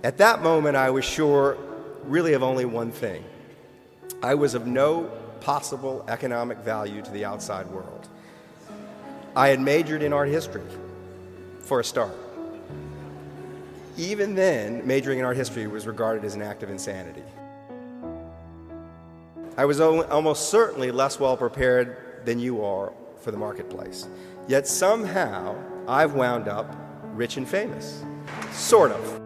At that moment, I was sure really of only one thing. I was of no possible economic value to the outside world. I had majored in art history, for a start. Even then, majoring in art history was regarded as an act of insanity. I was almost certainly less well prepared than you are for the marketplace. Yet somehow, I've wound up rich and famous. Sort of.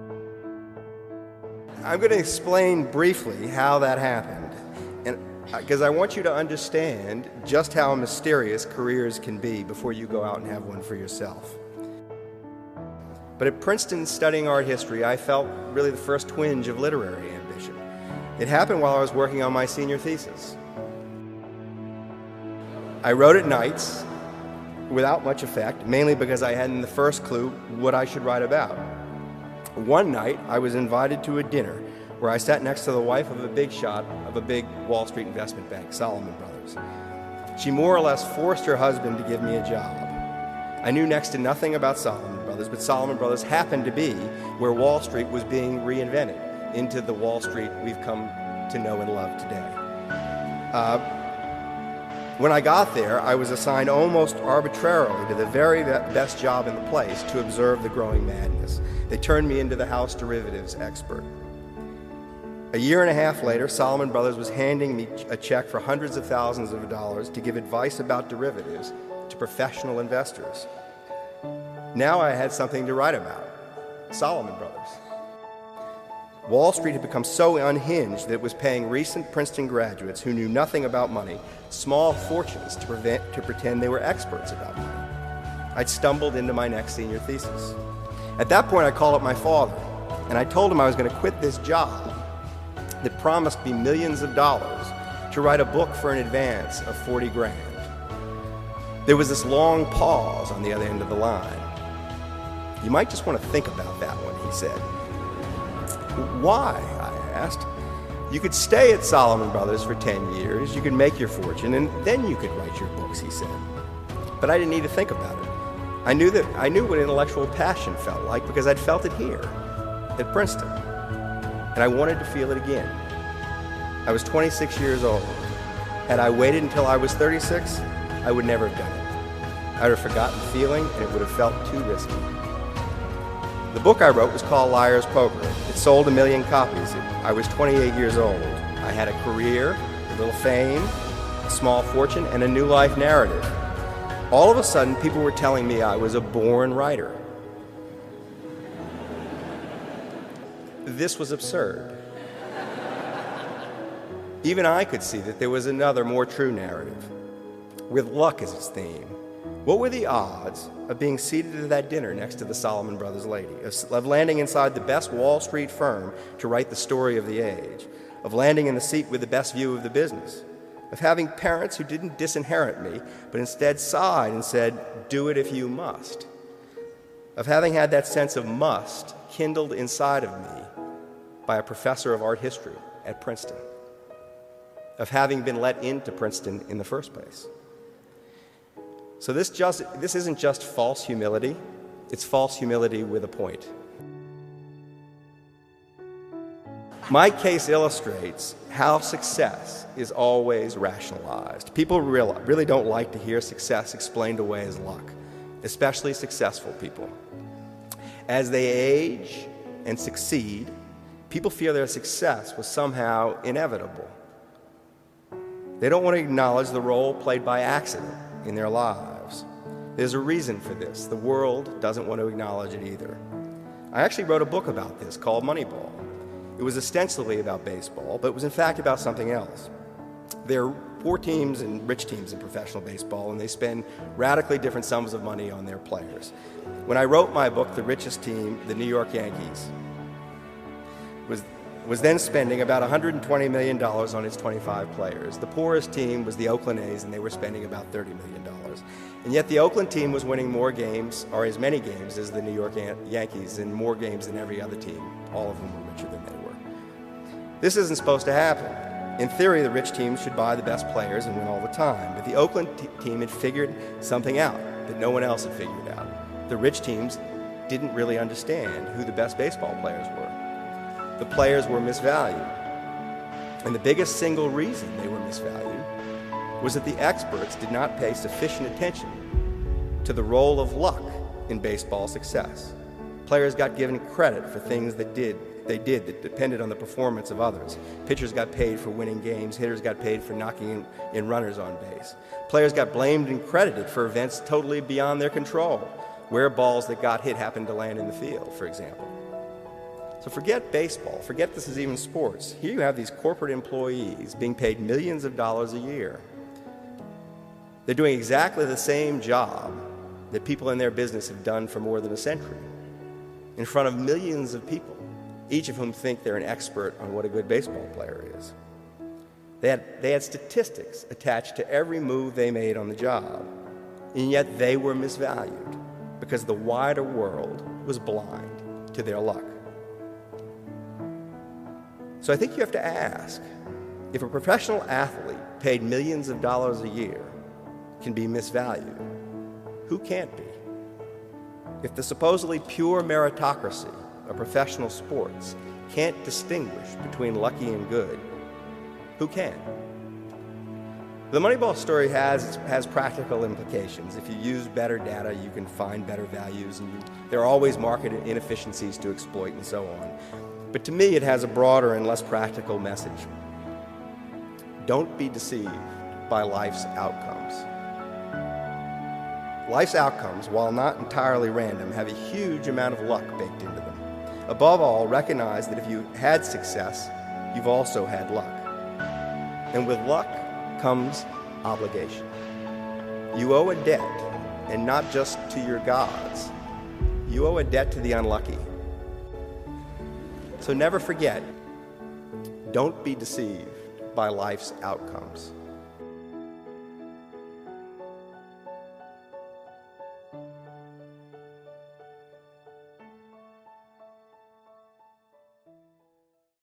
I'm going to explain briefly how that happened, and because I want you to understand just how mysterious careers can be before you go out and have one for yourself. But at Princeton, studying art history, I felt really the first twinge of literary ambition. It happened while I was working on my senior thesis. I wrote at nights without much effect, mainly because I hadn't the first clue what I should write about. One night, I was invited to a dinner where I sat next to the wife of a big shot of a big Wall Street investment bank, Salomon Brothers. She more or less forced her husband to give me a job. I knew next to nothing about Salomon Brothers, but Salomon Brothers happened to be where Wall Street was being reinvented into the Wall Street we've come to know and love today. When I got there, I was assigned almost arbitrarily to the very best job in the place to observe the growing madness. They turned me into the house derivatives expert. A year and a half later, Salomon Brothers was handing me a check for hundreds of thousands of dollars to give advice about derivatives to professional investors. Now I had something to write about, Salomon Brothers. Wall Street had become so unhinged that it was paying recent Princeton graduates who knew nothing about money small fortunes to pretend they were experts about money. I'd stumbled into my next senior thesis. At that point, I called up my father, and I told him I was going to quit this job that promised me millions of dollars to write a book for an advance of 40 grand. There was this long pause on the other end of the line. You might just want to think about that one, he said. Why? I asked. You could stay at Salomon Brothers for 10 years, you could make your fortune, and then you could write your books, he said. But I didn't need to think about it. I knew what intellectual passion felt like because I'd felt it here, at Princeton. And I wanted to feel it again. I was 26 years old. Had I waited until I was 36, I would never have done it. I'd have forgotten the feeling, and it would have felt too risky. The book I wrote was called Liar's Poker. It sold 1 million copies. I was 28 years old. I had a career, a little fame, a small fortune, and a new life narrative. All of a sudden, people were telling me I was a born writer. This was absurd. Even I could see that there was another, more true narrative, with luck as its theme. What were the odds of being seated at that dinner next to the Salomon Brothers lady, of landing inside the best Wall Street firm to write the story of the age, of landing in the seat with the best view of the business, of having parents who didn't disinherit me, but instead sighed and said, "Do it if you must," of having had that sense of must kindled inside of me by a professor of art history at Princeton, of having been let into Princeton in the first place. So this isn't just false humility, it's false humility with a point. My case illustrates how success is always rationalized. People really don't like to hear success explained away as luck, especially successful people. As they age and succeed, people feel their success was somehow inevitable. They don't want to acknowledge the role played by accident in their lives. There's a reason for this. The world doesn't want to acknowledge it either. I actually wrote a book about this called Moneyball. It was ostensibly about baseball, but it was in fact about something else. There are poor teams and rich teams in professional baseball, and they spend radically different sums of money on their players. When I wrote my book, the richest team, the New York Yankees, was then spending about $120 million on its 25 players. The poorest team was the Oakland A's, and they were spending about $30 million. And yet the Oakland team was winning more games, or as many games as the New York Yankees, and more games than every other team, all of whom were richer than they were. This isn't supposed to happen. In theory, the rich teams should buy the best players and win all the time, but the Oakland team had figured something out that no one else had figured out. The rich teams didn't really understand who the best baseball players were. the players were misvalued. And the biggest single reason they were misvalued was that the experts did not pay sufficient attention to the role of luck in baseball success. Players got given credit for things they did that depended on the performance of others. Pitchers got paid for winning games. Hitters got paid for knocking in runners on base. Players got blamed and credited for events totally beyond their control, where balls that got hit happened to land in the field, for example. So forget baseball, forget this is even sports. Here you have these corporate employees being paid millions of dollars a year. They're doing exactly the same job that people in their business have done for more than a century, in front of millions of people, each of whom think they're an expert on what a good baseball player is. They had statistics attached to every move they made on the job, and yet they were misvalued because the wider world was blind to their luck. So I think you have to ask, if a professional athlete paid millions of dollars a year can be misvalued, who can't be? If the supposedly pure meritocracy of professional sports can't distinguish between lucky and good, who can? The Moneyball story has practical implications. If you use better data, you can find better values, and there are always market inefficiencies to exploit and so on. But to me, it has a broader and less practical message. Don't be deceived by life's outcomes. Life's outcomes, while not entirely random, have a huge amount of luck baked into them. Above all, recognize that if you had success, you've also had luck. And with luck comes obligation. You owe a debt, and not just to your gods. You owe a debt to the unlucky. So never forget, don't be deceived by life's outcomes.